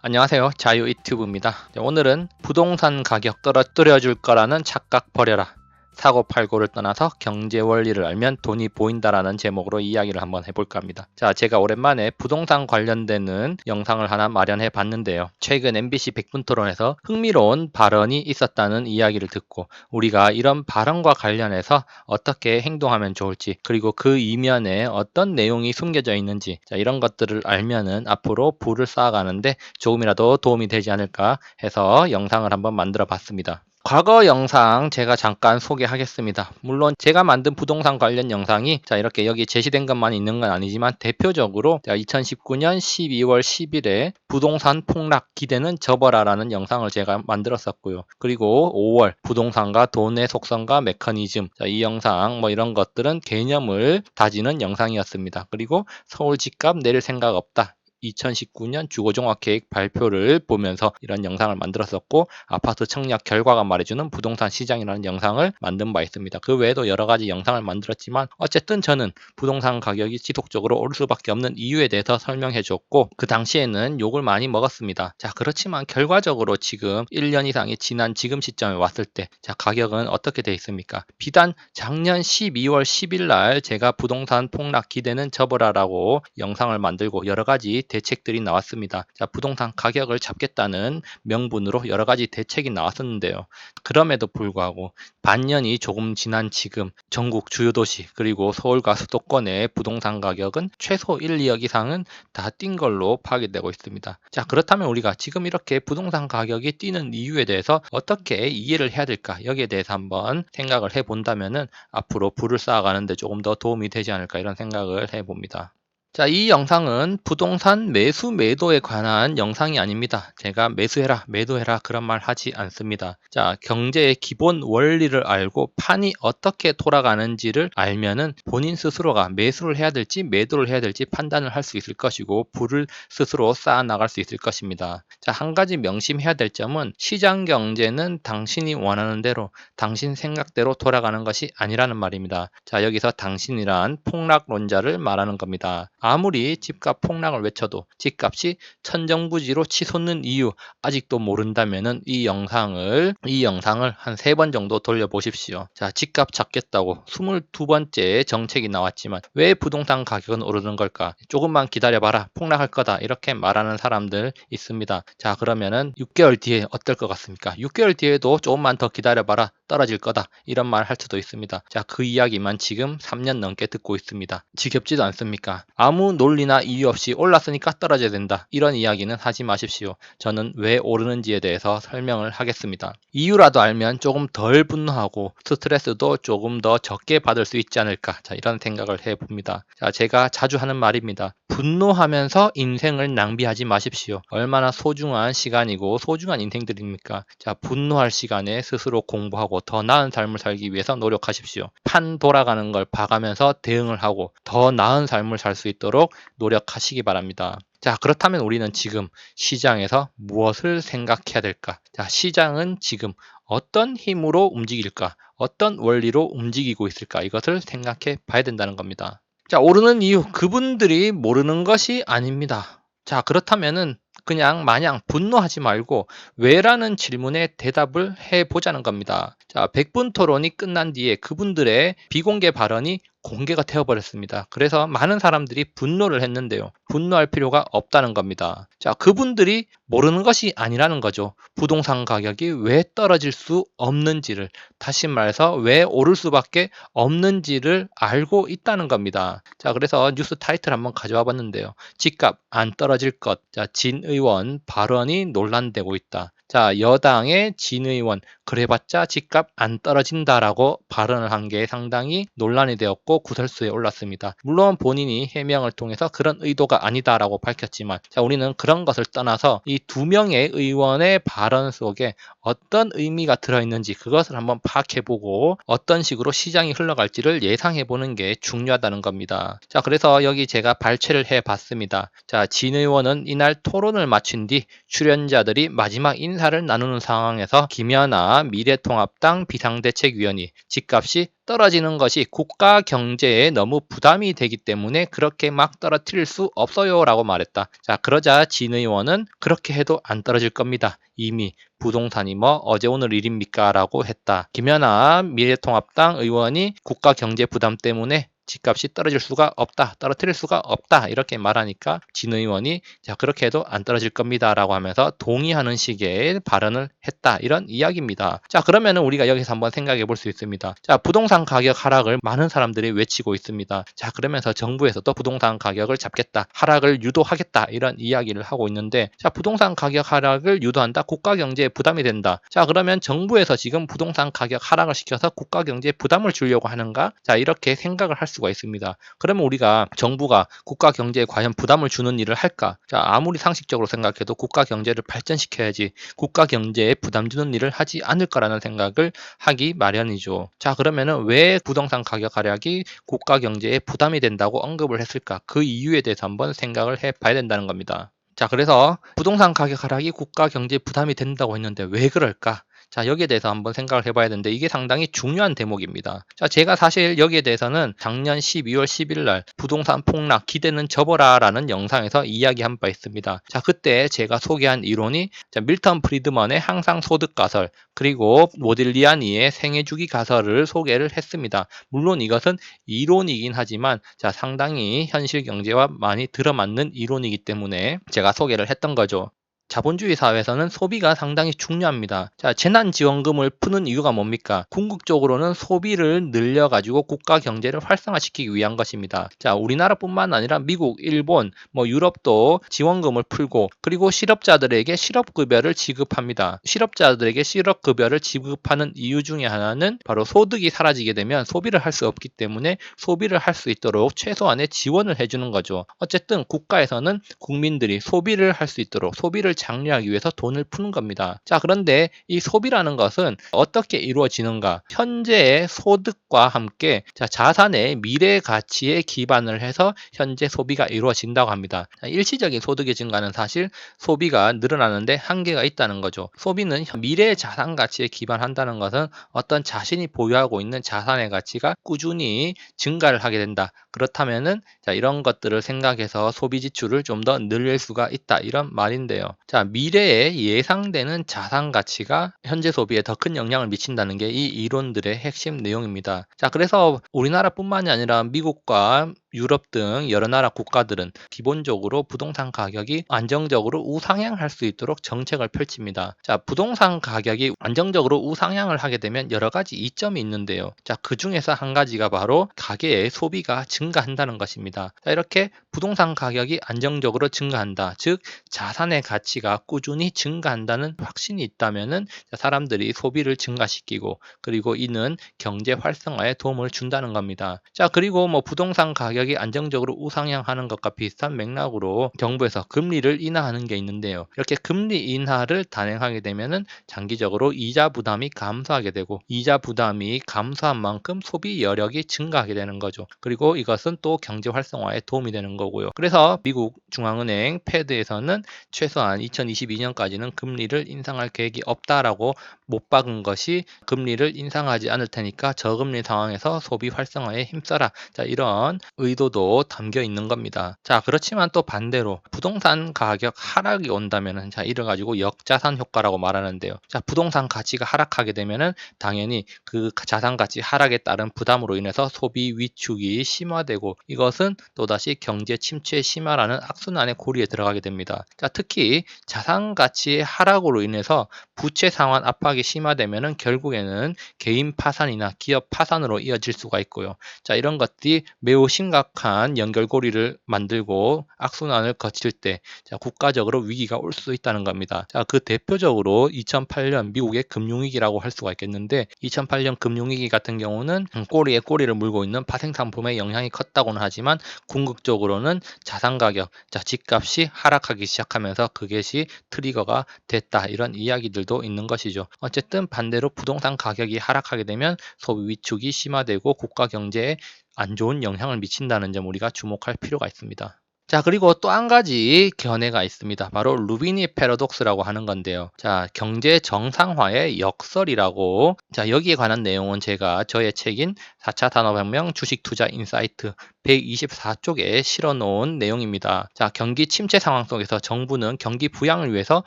안녕하세요. 자유 유튜브입니다. 오늘은 부동산 가격 떨어뜨려 줄 거라는 착각 버려라. 사고 팔고를 떠나서 경제 원리를 알면 돈이 보인다라는 제목으로 이야기를 한번 해볼까 합니다. 자, 제가 오랜만에 부동산 관련되는 영상을 하나 마련해 봤는데요. 최근 MBC 100분 토론에서 흥미로운 발언이 있었다는 이야기를 듣고 우리가 이런 발언과 관련해서 어떻게 행동하면 좋을지, 그리고 그 이면에 어떤 내용이 숨겨져 있는지, 자, 이런 것들을 알면은 앞으로 부를 쌓아가는데 조금이라도 도움이 되지 않을까 해서 영상을 한번 만들어 봤습니다. 과거 영상 제가 잠깐 소개하겠습니다. 물론 제가 만든 부동산 관련 영상이 이렇게 여기 제시된 것만 있는 건 아니지만 대표적으로 2019년 12월 10일에 부동산 폭락 기대는 접어라 라는 영상을 제가 만들었었고요. 그리고 5월 부동산과 돈의 속성과 메커니즘, 이 영상 이런 것들은 개념을 다지는 영상이었습니다. 그리고 서울 집값 내릴 생각 없다. 2019년 주거종합계획 발표를 보면서 이런 영상을 만들었었고, 아파트 청약 결과가 말해주는 부동산 시장이라는 영상을 만든 바 있습니다. 그 외에도 여러 가지 영상을 만들었지만 어쨌든 저는 부동산 가격이 지속적으로 오를 수밖에 없는 이유에 대해서 설명해 줬고, 그 당시에는 욕을 많이 먹었습니다. 자, 그렇지만 결과적으로 지금 1년 이상이 지난 지금 시점에 왔을 때 가격은 어떻게 돼 있습니까? 비단 작년 12월 10일 날 제가 부동산 폭락 기대는 접어라라고 영상을 만들고 여러 가지 대책들이 나왔습니다. 자, 부동산 가격을 잡겠다는 명분으로 여러 가지 대책이 나왔었는데요. 그럼에도 불구하고 반년이 조금 지난 지금 전국 주요 도시 그리고 서울과 수도권의 부동산 가격은 최소 1, 2억 이상은 다 뛴 걸로 파악되고 있습니다. 자, 그렇다면 우리가 지금 이렇게 부동산 가격이 뛰는 이유에 대해서 어떻게 이해를 해야 될까? 여기에 대해서 한번 생각을 해본다면은 앞으로 부를 쌓아가는데 조금 더 도움이 되지 않을까 이런 생각을 해봅니다. 자, 이 영상은 부동산 매수 매도에 관한 영상이 아닙니다. 제가 매수해라, 매도해라 그런 말 하지 않습니다. 자, 경제의 기본 원리를 알고 판이 어떻게 돌아가는지를 알면은 본인 스스로가 매수를 해야 될지 매도를 해야 될지 판단을 할 수 있을 것이고 부를 스스로 쌓아 나갈 수 있을 것입니다. 자, 한 가지 명심해야 될 점은 시장 경제는 당신이 원하는 대로 당신 생각대로 돌아가는 것이 아니라는 말입니다. 자, 여기서 당신이란 폭락론자를 말하는 겁니다. 아무리 집값 폭락을 외쳐도 집값이 천정부지로 치솟는 이유 아직도 모른다면은 이 영상을 한 3번 정도 돌려보십시오. 자, 집값 잡겠다고 22번째 정책이 나왔지만 왜 부동산 가격은 오르는 걸까? 조금만 기다려봐라. 폭락할 거다. 이렇게 말하는 사람들 있습니다. 자, 그러면은 6개월 뒤에 어떨 것 같습니까? 6개월 뒤에도 조금만 더 기다려봐라. 떨어질 거다. 이런 말 할 수도 있습니다. 자, 그 이야기만 지금 3년 넘게 듣고 있습니다. 지겹지도 않습니까? 아무 논리나 이유 없이 올랐으니까 떨어져야 된다. 이런 이야기는 하지 마십시오. 저는 왜 오르는지에 대해서 설명을 하겠습니다. 이유라도 알면 조금 덜 분노하고 스트레스도 조금 더 적게 받을 수 있지 않을까. 자, 이런 생각을 해봅니다. 자, 제가 자주 하는 말입니다. 분노하면서 인생을 낭비하지 마십시오. 얼마나 소중한 시간이고 소중한 인생들입니까? 자, 분노할 시간에 스스로 공부하고 더 나은 삶을 살기 위해서 노력하십시오. 판 돌아가는 걸 봐가면서 대응을 하고 더 나은 삶을 살 수 있도록 노력하시기 바랍니다. 자, 그렇다면 우리는 지금 시장에서 무엇을 생각해야 될까? 자, 시장은 지금 어떤 힘으로 움직일까? 어떤 원리로 움직이고 있을까? 이것을 생각해 봐야 된다는 겁니다. 자, 오르는 이유, 그분들이 모르는 것이 아닙니다. 자, 그렇다면은 그냥 마냥 분노하지 말고 왜라는 질문에 대답을 해보자는 겁니다. 자, 100분 토론이 끝난 뒤에 그분들의 비공개 발언이 공개가 되어버렸습니다. 그래서 많은 사람들이 분노를 했는데요. 분노할 필요가 없다는 겁니다. 자, 그분들이 모르는 것이 아니라는 거죠. 부동산 가격이 왜 떨어질 수 없는지를, 다시 말해서 왜 오를 수밖에 없는지를 알고 있다는 겁니다. 자, 그래서 뉴스 타이틀 한번 가져와 봤는데요. 집값 안 떨어질 것. 자, 진 의원 발언이 논란되고 있다. 자, 여당의 진 의원 그래봤자 집값 안 떨어진다라고 발언을 한 게 상당히 논란이 되었고 구설수에 올랐습니다. 물론 본인이 해명을 통해서 그런 의도가 아니다라고 밝혔지만, 자, 우리는 그런 것을 떠나서 이 2명의 의원의 발언 속에 어떤 의미가 들어있는지 그것을 한번 파악해보고 어떤 식으로 시장이 흘러갈지를 예상해보는 게 중요하다는 겁니다. 자, 그래서 여기 제가 발췌를 해봤습니다. 자, 진 의원은 이날 토론을 마친 뒤 출연자들이 마지막 인사를 나누는 상황에서 김연아 그러나 미래통합당 비상대책위원이 집값이 떨어지는 것이 국가 경제에 너무 부담이 되기 때문에 그렇게 막 떨어뜨릴 수 없어요 라고 말했다. 자, 그러자 진 의원은 그렇게 해도 안 떨어질 겁니다. 이미 부동산이 뭐 어제 오늘 일입니까? 라고 했다. 김연아 미래통합당 의원이 국가 경제 부담 때문에 집값이 떨어질 수가 없다. 떨어뜨릴 수가 없다. 이렇게 말하니까 진 의원이 자, 그렇게 해도 안 떨어질 겁니다. 라고 하면서 동의하는 식의 발언을 했다. 이런 이야기입니다. 자, 그러면은 우리가 여기서 한번 생각해 볼 수 있습니다. 자, 부동산 가격 하락을 많은 사람들이 외치고 있습니다. 자, 그러면서 정부에서도 부동산 가격을 잡겠다. 하락을 유도하겠다. 이런 이야기를 하고 있는데 자, 부동산 가격 하락을 유도한다. 국가 경제에 부담이 된다. 자, 그러면 정부에서 지금 부동산 가격 하락을 시켜서 국가 경제에 부담을 주려고 하는가? 자, 이렇게 생각을 할 수가 있습니다. 그러면 우리가 정부가 국가 경제에 과연 부담을 주는 일을 할까? 자, 아무리 상식적으로 생각해도 국가 경제를 발전시켜야지 국가 경제에 부담 주는 일을 하지 않을까라는 생각을 하기 마련이죠. 자, 그러면은 왜 부동산 가격 하락이 국가 경제에 부담이 된다고 언급을 했을까? 그 이유에 대해서 한번 생각을 해봐야 된다는 겁니다. 자, 그래서 부동산 가격 하락이 국가 경제에 부담이 된다고 했는데 왜 그럴까? 자, 여기에 대해서 한번 생각을 해봐야 되는데 이게 상당히 중요한 대목입니다. 자, 제가 사실 여기에 대해서는 작년 12월 10일 날 부동산 폭락 기대는 접어라 라는 영상에서 이야기한 바 있습니다. 자, 그때 제가 소개한 이론이 자, 밀턴 프리드먼의 항상 소득 가설 그리고 모딜리아니의 생애주기 가설을 소개를 했습니다. 물론 이것은 이론이긴 하지만 자, 상당히 현실 경제와 많이 들어맞는 이론이기 때문에 제가 소개를 했던 거죠. 자본주의 사회에서는 소비가 상당히 중요합니다. 자, 재난지원금을 푸는 이유가 뭡니까? 궁극적으로는 소비를 늘려가지고 국가 경제를 활성화시키기 위한 것입니다. 자, 우리나라뿐만 아니라 미국, 일본, 유럽도 지원금을 풀고 그리고 실업자들에게 실업급여를 지급합니다. 실업자들에게 실업급여를 지급하는 이유 중에 하나는 바로 소득이 사라지게 되면 소비를 할 수 없기 때문에 소비를 할 수 있도록 최소한의 지원을 해주는 거죠. 어쨌든 국가에서는 국민들이 소비를 할 수 있도록 소비를 장려하기 위해서 돈을 푸는 겁니다. 자, 그런데 이 소비라는 것은 어떻게 이루어지는가? 현재의 소득과 함께 자산의 미래 가치에 기반을 해서 현재 소비가 이루어진다고 합니다. 일시적인 소득의 증가는 사실 소비가 늘어나는데 한계가 있다는 거죠. 소비는 미래 자산 가치에 기반한다는 것은 어떤 자신이 보유하고 있는 자산의 가치가 꾸준히 증가를 하게 된다. 그렇다면은 이런 것들을 생각해서 소비 지출을 좀 더 늘릴 수가 있다. 이런 말인데요. 자, 미래에 예상되는 자산 가치가 현재 소비에 더 큰 영향을 미친다는 게 이 이론들의 핵심 내용입니다. 자, 그래서 우리나라뿐만이 아니라 미국과 유럽 등 여러 나라 국가들은 기본적으로 부동산 가격이 안정적으로 우상향할 수 있도록 정책을 펼칩니다. 자, 부동산 가격이 안정적으로 우상향을 하게 되면 여러 가지 이점이 있는데요. 자, 그 중에서 한 가지가 바로 가계의 소비가 증가한다는 것입니다. 자, 이렇게 부동산 가격이 안정적으로 증가한다. 즉, 자산의 가치가 꾸준히 증가한다는 확신이 있다면은 사람들이 소비를 증가시키고 그리고 이는 경제 활성화에 도움을 준다는 겁니다. 자, 그리고 부동산 가격이 안정적으로 우상향하는 것과 비슷한 맥락으로 정부에서 금리를 인하하는 게 있는데요. 이렇게 금리 인하를 단행하게 되면은 장기적으로 이자 부담이 감소하게 되고 이자 부담이 감소한 만큼 소비 여력이 증가하게 되는 거죠. 그리고 이것은 또 경제 활성화에 도움이 되는 거고요. 그래서 미국 중앙은행 패드에서는 최소한 2022년까지는 금리를 인상할 계획이 없다라고 못 박은 것이 금리를 인상하지 않을 테니까 저금리 상황에서 소비 활성화에 힘써라. 자, 이런 의도도 담겨 있는 겁니다. 자, 그렇지만 또 반대로 부동산 가격 하락이 온다면은 자, 이를 가지고 역자산 효과라고 말하는데요. 자, 부동산 가치가 하락하게 되면은 당연히 그 자산 가치 하락에 따른 부담으로 인해서 소비 위축이 심화되고 이것은 또다시 경제 침체 심화라는 악순환의 고리에 들어가게 됩니다. 자, 특히 자산 가치의 하락으로 인해서 부채 상환 압박이 심화되면은 결국에는 개인 파산이나 기업 파산으로 이어질 수가 있고요. 자, 이런 것들이 매우 심각한 연결고리를 만들고 악순환을 거칠 때 국가적으로 위기가 올 수 있다는 겁니다. 자, 그 대표적으로 2008년 미국의 금융위기라고 할 수가 있겠는데 2008년 금융위기 같은 경우는 꼬리에 꼬리를 물고 있는 파생상품의 영향이 컸다고는 하지만 궁극적으로는 자산 가격, 자, 집값이 하락하기 시작하면서 그것이 트리거가 됐다. 이런 이야기들도 있는 것이죠. 어쨌든 반대로 부동산 가격이 하락하게 되면 소비 위축이 심화되고 국가 경제에 안 좋은 영향을 미친다는 점 우리가 주목할 필요가 있습니다. 자, 그리고 또 한 가지 견해가 있습니다. 바로 루비니 패러독스라고 하는 건데요. 자, 경제 정상화의 역설이라고. 자, 여기에 관한 내용은 제가 저의 책인 4차 산업혁명 주식 투자 인사이트 124쪽에 실어 놓은 내용입니다. 자, 경기 침체 상황 속에서 정부는 경기 부양을 위해서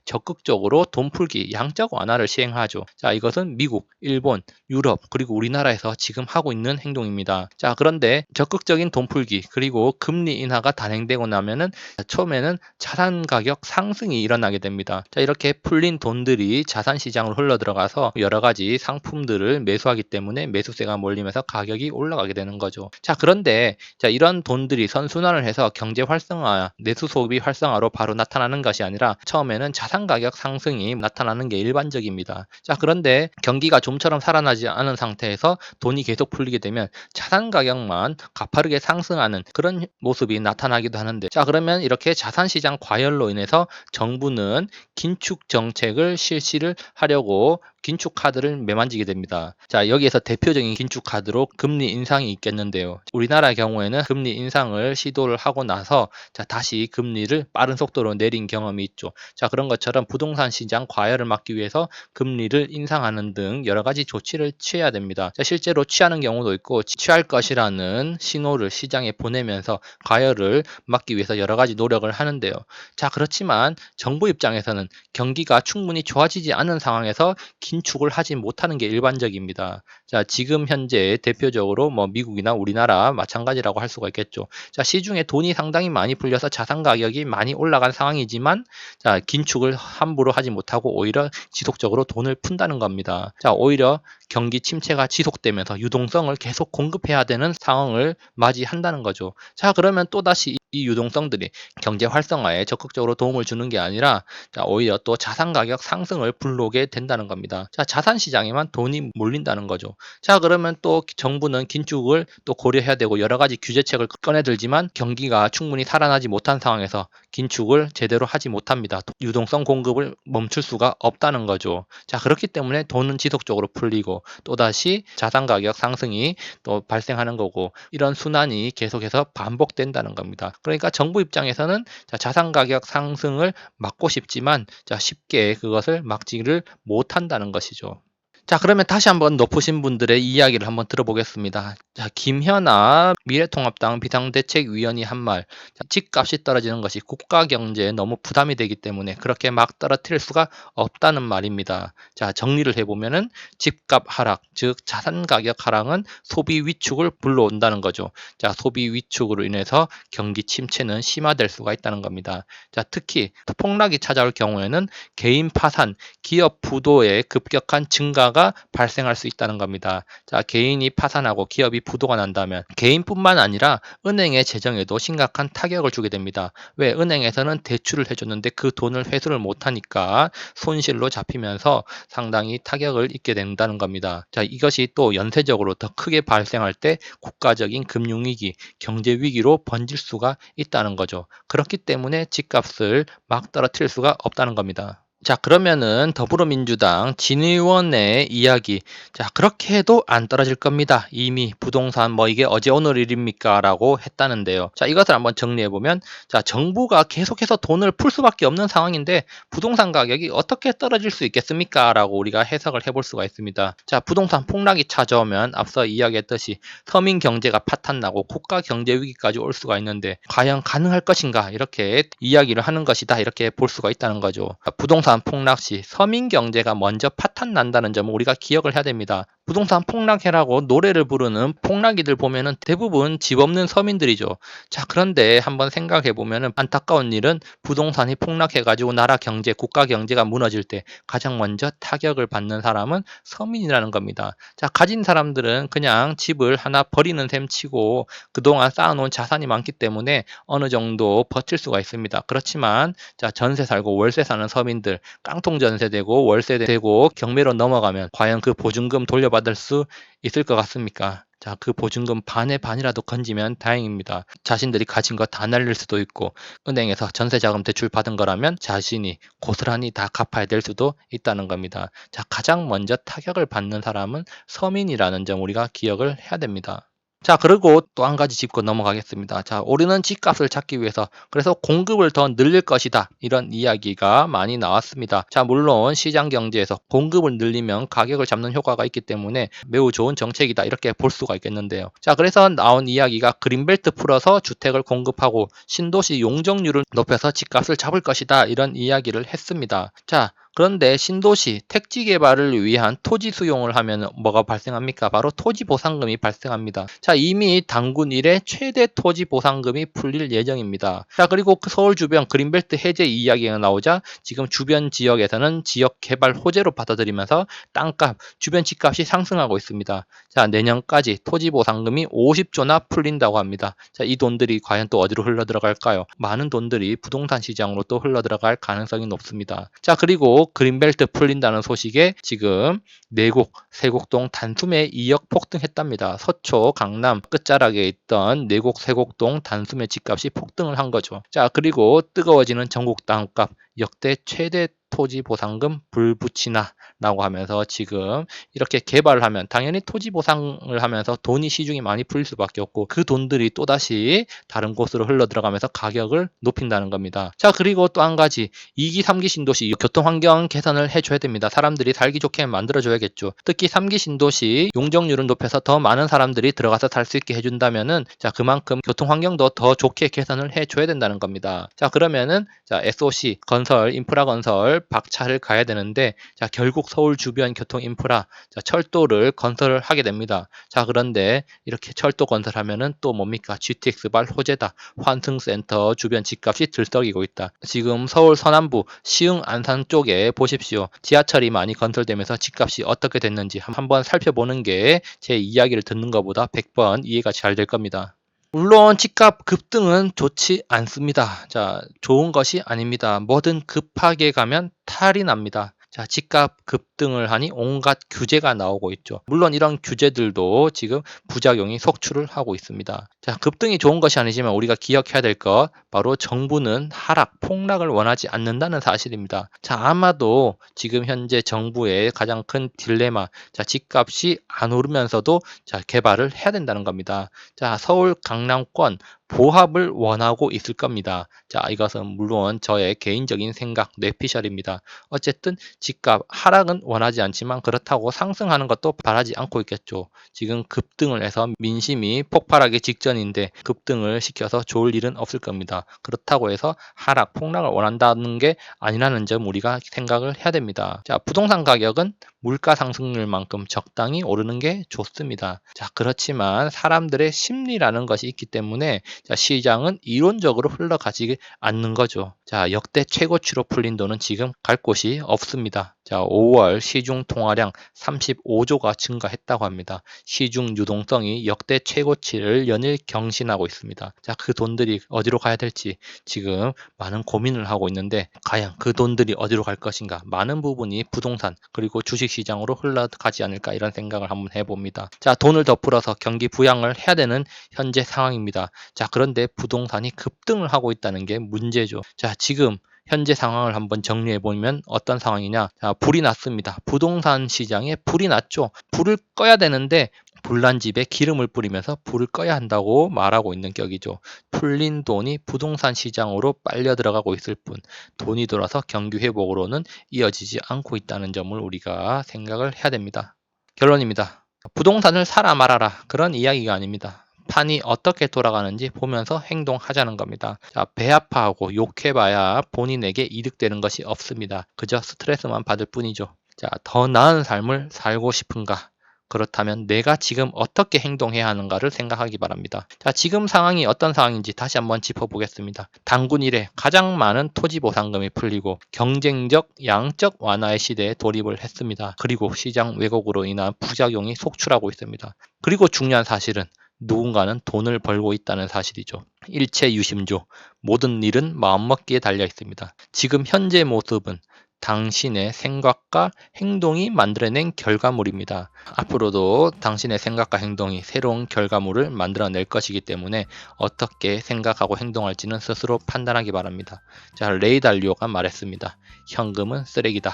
적극적으로 돈 풀기, 양적 완화를 시행하죠. 자, 이것은 미국, 일본, 유럽, 그리고 우리나라에서 지금 하고 있는 행동입니다. 자, 그런데 적극적인 돈 풀기, 그리고 금리 인하가 단행되고 나면은 처음에는 자산 가격 상승이 일어나게 됩니다. 자, 이렇게 풀린 돈들이 자산 시장으로 흘러 들어가서 여러 가지 상품들을 매수하기 때문에 매수세가 몰리면서 가격이 올라가게 되는 거죠. 자, 그런데 자, 이런 돈들이 선순환을 해서 경제 활성화, 내수 소비 활성화로 바로 나타나는 것이 아니라 처음에는 자산 가격 상승이 나타나는 게 일반적입니다. 자, 그런데 경기가 좀처럼 살아나지 않은 상태에서 돈이 계속 풀리게 되면 자산 가격만 가파르게 상승하는 그런 모습이 나타나기도 하는데, 자, 그러면 이렇게 자산 시장 과열로 인해서 정부는 긴축 정책을 실시를 하려고 긴축 카드를 매만지게 됩니다. 자, 여기에서 대표적인 긴축 카드로 금리 인상이 있겠는데요. 우리나라의 경우에는 금리 인상을 시도를 하고 나서 자, 다시 금리를 빠른 속도로 내린 경험이 있죠. 자, 그런 것처럼 부동산 시장 과열을 막기 위해서 금리를 인상하는 등 여러 가지 조치를 취해야 됩니다. 자, 실제로 취하는 경우도 있고 취할 것이라는 신호를 시장에 보내면서 과열을 막기 위해서 여러 가지 노력을 하는데요. 자, 그렇지만 정부 입장에서는 경기가 충분히 좋아지지 않은 상황에서 긴축을 하지 못하는 게 일반적입니다. 자, 지금 현재 대표적으로 뭐 미국이나 우리나라 마찬가지라고 할 수가 있겠죠. 자, 시중에 돈이 상당히 많이 풀려서 자산 가격이 많이 올라간 상황이지만 자, 긴축을 함부로 하지 못하고 오히려 지속적으로 돈을 푼다는 겁니다. 자, 오히려 경기 침체가 지속되면서 유동성을 계속 공급해야 되는 상황을 맞이한다는 거죠. 자, 그러면 또다시 이 유동성들이 경제 활성화에 적극적으로 도움을 주는 게 아니라 자, 오히려 또 자산 가격 상승을 불러오게 된다는 겁니다. 자, 자산 시장에만 돈이 몰린다는 거죠. 자, 그러면 또 정부는 긴축을 또 고려해야 되고 여러 가지 규제책을 꺼내들지만 경기가 충분히 살아나지 못한 상황에서 긴축을 제대로 하지 못합니다. 유동성 공급을 멈출 수가 없다는 거죠. 자, 그렇기 때문에 돈은 지속적으로 풀리고 또다시 자산 가격 상승이 또 발생하는 거고 이런 순환이 계속해서 반복된다는 겁니다. 그러니까 정부 입장에서는 자산 가격 상승을 막고 싶지만 쉽게 그것을 막지를 못한다는 것이죠. 자, 그러면 다시 한번 높으신 분들의 이야기를 한번 들어보겠습니다. 자, 김현아 미래통합당 비상대책위원이 한 말. 집값이 떨어지는 것이 국가 경제에 너무 부담이 되기 때문에 그렇게 막 떨어뜨릴 수가 없다는 말입니다. 자, 정리를 해보면은 집값 하락, 즉 자산 가격 하락은 소비 위축을 불러온다는 거죠. 자, 소비 위축으로 인해서 경기 침체는 심화될 수가 있다는 겁니다. 자, 특히 폭락이 찾아올 경우에는 개인 파산, 기업 부도의 급격한 증가가 발생할 수 있다는 겁니다. 자, 개인이 파산하고 기업이 부도가 난다면 개인뿐만 아니라 은행의 재정에도 심각한 타격을 주게 됩니다. 왜? 은행에서는 대출을 해줬는데 그 돈을 회수를 못하니까 손실로 잡히면서 상당히 타격을 입게 된다는 겁니다. 자, 이것이 또 연쇄적으로 더 크게 발생할 때 국가적인 금융위기, 경제위기로 번질 수가 있다는 거죠. 그렇기 때문에 집값을 막 떨어뜨릴 수가 없다는 겁니다. 자, 그러면은 더불어민주당 진 의원의 이야기. 자, 그렇게 해도 안 떨어질 겁니다. 이미 부동산 뭐 이게 어제 오늘 일입니까? 라고 했다는데요. 자, 이것을 한번 정리해 보면 자, 정부가 계속해서 돈을 풀 수밖에 없는 상황인데 부동산 가격이 어떻게 떨어질 수 있겠습니까? 라고 우리가 해석을 해볼 수가 있습니다. 자, 부동산 폭락이 찾아오면 앞서 이야기했듯이 서민 경제가 파탄나고 국가 경제 위기까지 올 수가 있는데 과연 가능할 것인가? 이렇게 이야기를 하는 것이다. 이렇게 볼 수가 있다는 거죠. 부동산 폭락 시 서민 경제가 먼저 파탄 난다는 점을 우리가 기억을 해야 됩니다. 부동산 폭락해라고 노래를 부르는 폭락이들 보면은 대부분 집 없는 서민들이죠. 자, 그런데 한번 생각해 보면은 안타까운 일은 부동산이 폭락해가지고 나라 경제, 국가 경제가 무너질 때 가장 먼저 타격을 받는 사람은 서민이라는 겁니다. 자, 가진 사람들은 그냥 집을 하나 버리는 셈 치고 그동안 쌓아놓은 자산이 많기 때문에 어느 정도 버틸 수가 있습니다. 그렇지만 자, 전세 살고 월세 사는 서민들 깡통 전세 되고 월세 되고 경매로 넘어가면 과연 그 보증금 돌려받을 수 있을 것 같습니까? 자, 그 보증금 반의 반이라도 건지면 다행입니다. 자신들이 가진 거 다 날릴 수도 있고 은행에서 전세자금 대출 받은 거라면 자신이 고스란히 다 갚아야 될 수도 있다는 겁니다. 자, 가장 먼저 타격을 받는 사람은 서민이라는 점 우리가 기억을 해야 됩니다. 자, 그리고 또 한 가지 짚고 넘어가겠습니다. 자, 오르는 집값을 찾기 위해서 그래서 공급을 더 늘릴 것이다. 이런 이야기가 많이 나왔습니다. 자, 물론 시장 경제에서 공급을 늘리면 가격을 잡는 효과가 있기 때문에 매우 좋은 정책이다. 이렇게 볼 수가 있겠는데요. 자, 그래서 나온 이야기가 그린벨트 풀어서 주택을 공급하고 신도시 용적률을 높여서 집값을 잡을 것이다. 이런 이야기를 했습니다. 자, 그런데 신도시 택지 개발을 위한 토지 수용을 하면 뭐가 발생합니까? 바로 토지 보상금이 발생합니다. 자, 이미 당군 1회 최대 토지 보상금이 풀릴 예정입니다. 자, 그리고 그 서울 주변 그린벨트 해제 이야기가 나오자 지금 주변 지역에서는 지역 개발 호재로 받아들이면서 땅값, 주변 집값이 상승하고 있습니다. 자, 내년까지 토지 보상금이 50조나 풀린다고 합니다. 자, 이 돈들이 과연 또 어디로 흘러 들어갈까요? 많은 돈들이 부동산 시장으로 또 흘러 들어갈 가능성이 높습니다. 자, 그리고 그린벨트 풀린다는 소식에 지금 내곡, 세곡동 단숨에 2억 폭등했답니다. 서초, 강남 끝자락에 있던 내곡, 세곡동 단숨에 집값이 폭등을 한 거죠. 자, 그리고 뜨거워지는 전국 땅값 역대 최대 토지 보상금 불붙이나 라고 하면서 지금 이렇게 개발을 하면 당연히 토지 보상을 하면서 돈이 시중에 많이 풀릴 수밖에 없고 그 돈들이 또다시 다른 곳으로 흘러 들어가면서 가격을 높인다는 겁니다. 자, 그리고 또 한 가지 2기, 3기 신도시 교통 환경 개선을 해줘야 됩니다. 사람들이 살기 좋게 만들어줘야겠죠. 특히 3기 신도시 용적률을 높여서 더 많은 사람들이 들어가서 살 수 있게 해준다면은 자, 그만큼 교통 환경도 더 좋게 개선을 해줘야 된다는 겁니다. 자, 그러면은 자, SOC 건설, 인프라 건설 박차를 가야 되는데 자, 결국 서울 주변 교통 인프라, 자, 철도를 건설을 하게 됩니다. 자, 그런데 이렇게 철도 건설하면은 또 뭡니까? GTX발 호재다. 환승센터 주변 집값이 들썩이고 있다. 지금 서울 서남부 시흥 안산 쪽에 보십시오. 지하철이 많이 건설되면서 집값이 어떻게 됐는지 한번 살펴보는 게 제 이야기를 듣는 것보다 100번 이해가 잘 될 겁니다. 물론 집값 급등은 좋지 않습니다. 자, 좋은 것이 아닙니다. 뭐든 급하게 가면 탈이 납니다. 자, 집값 급등을 하니 온갖 규제가 나오고 있죠. 물론 이런 규제들도 지금 부작용이 속출을 하고 있습니다. 자, 급등이 좋은 것이 아니지만 우리가 기억해야 될 것, 바로 정부는 하락, 폭락을 원하지 않는다는 사실입니다. 자, 아마도 지금 현재 정부의 가장 큰 딜레마, 자, 집값이 안 오르면서도 자, 개발을 해야 된다는 겁니다. 자, 서울 강남권 보합을 원하고 있을 겁니다. 자, 이것은 물론 저의 개인적인 생각, 뇌피셜입니다. 어쨌든 집값 하락은 원하지 않지만 그렇다고 상승하는 것도 바라지 않고 있겠죠. 지금 급등을 해서 민심이 폭발하기 직전인데 급등을 시켜서 좋을 일은 없을 겁니다. 그렇다고 해서 하락, 폭락을 원한다는 게 아니라는 점 우리가 생각을 해야 됩니다. 자, 부동산 가격은 물가 상승률만큼 적당히 오르는 게 좋습니다. 자, 그렇지만 사람들의 심리라는 것이 있기 때문에 자, 시장은 이론적으로 흘러가지 않는 거죠. 자, 역대 최고치로 풀린 돈은 지금 갈 곳이 없습니다. 자, 5월 시중 통화량 35조가 증가했다고 합니다. 시중 유동성이 역대 최고치를 연일 경신하고 있습니다. 자, 그 돈들이 어디로 가야 될지 지금 많은 고민을 하고 있는데 과연 그 돈들이 어디로 갈 것인가? 많은 부분이 부동산 그리고 주식시장으로 흘러가지 않을까 이런 생각을 한번 해봅니다. 자, 돈을 더 풀어서 경기 부양을 해야 되는 현재 상황입니다. 자, 그런데 부동산이 급등을 하고 있다는 게 문제죠. 자, 지금 현재 상황을 한번 정리해 보면 어떤 상황이냐? 자, 불이 났습니다. 부동산 시장에 불이 났죠. 불을 꺼야 되는데 불난 집에 기름을 뿌리면서 불을 꺼야 한다고 말하고 있는 격이죠. 풀린 돈이 부동산 시장으로 빨려 들어가고 있을 뿐 돈이 돌아서 경기 회복으로는 이어지지 않고 있다는 점을 우리가 생각을 해야 됩니다. 결론입니다. 부동산을 사라 말아라 그런 이야기가 아닙니다. 판이 어떻게 돌아가는지 보면서 행동하자는 겁니다. 자, 배 아파하고 욕해봐야 본인에게 이득되는 것이 없습니다. 그저 스트레스만 받을 뿐이죠. 자, 더 나은 삶을 살고 싶은가? 그렇다면 내가 지금 어떻게 행동해야 하는가를 생각하기 바랍니다. 자, 지금 상황이 어떤 상황인지 다시 한번 짚어보겠습니다. 당군 이래 가장 많은 토지 보상금이 풀리고 경쟁적 양적 완화의 시대에 돌입을 했습니다. 그리고 시장 왜곡으로 인한 부작용이 속출하고 있습니다. 그리고 중요한 사실은 누군가는 돈을 벌고 있다는 사실이죠. 일체 유심조, 모든 일은 마음먹기에 달려 있습니다. 지금 현재 모습은 당신의 생각과 행동이 만들어낸 결과물입니다. 앞으로도 당신의 생각과 행동이 새로운 결과물을 만들어낼 것이기 때문에 어떻게 생각하고 행동할지는 스스로 판단하기 바랍니다. 자, 레이 달리오가 말했습니다. 현금은 쓰레기다.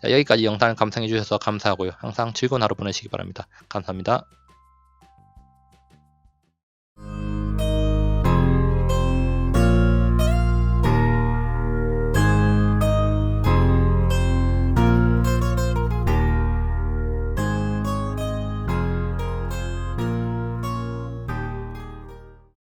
자, 여기까지 영상을 감상해 주셔서 감사하고요. 항상 즐거운 하루 보내시기 바랍니다. 감사합니다.